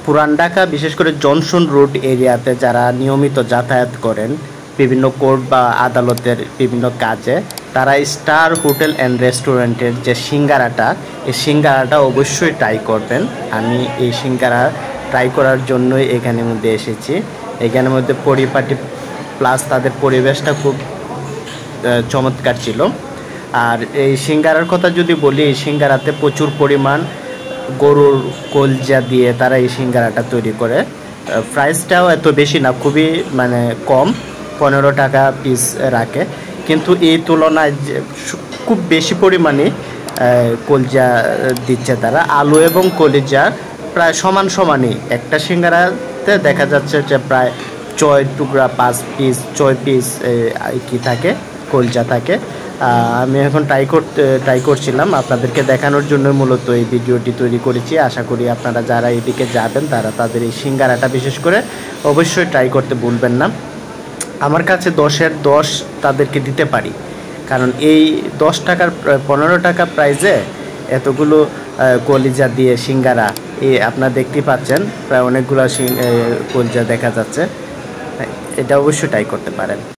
পুরান ঢাকা বিশেষ করে জনসন রোড এরিয়াতে যারা নিয়মিত যাতায়াত করেন বিভিন্ন কোর্ট বা আদালতের বিভিন্ন কাজে, তারা স্টার হোটেল অ্যান্ড রেস্টুরেন্টের যে সিঙ্গারাটা, এই সিঙ্গারাটা অবশ্যই ট্রাই করবেন। আমি এই সিঙ্গারা ট্রাই করার জন্যই এখানের মধ্যে এসেছি। এখানের মধ্যে পরিপাটি প্লাস তাদের পরিবেশটা খুব চমৎকার ছিল। আর এই সিঙ্গারার কথা যদি বলি, এই সিঙ্গারাতে প্রচুর পরিমাণ গরুর কলজা দিয়ে তারা এই সিঙ্গারাটা তৈরি করে। প্রাইসটাও এত বেশি না, খুবই মানে কম, 15 টাকা পিস রাখে। কিন্তু এই তুলনায় খুব বেশি পরিমাণে কলজা দিচ্ছে তারা। আলু এবং কলিজা প্রায় সমান সমানই। একটা সিঙ্গারাতে দেখা যাচ্ছে যে প্রায় 6 টুকরা 5 পিস 6 পিস কি থাকে, কলজা থাকে। আমি এখন ট্রাই করছিলাম, আপনাদেরকে দেখানোর জন্য মূলত এই ভিডিওটি তৈরি করেছি। আশা করি আপনারা যারা এদিকে যাবেন তারা তাদের এই সিঙ্গারাটা বিশেষ করে অবশ্যই ট্রাই করতে ভুলবেন না। আমার কাছে 10-এর 10 তাদেরকে দিতে পারি, কারণ এই 10 টাকার 15 টাকা প্রাইসে এতগুলো কলিজা দিয়ে সিঙ্গারা, আপনারা দেখতেই পাচ্ছেন প্রায় অনেকগুলো কলিজা দেখা যাচ্ছে। এটা অবশ্যই ট্রাই করতে পারেন।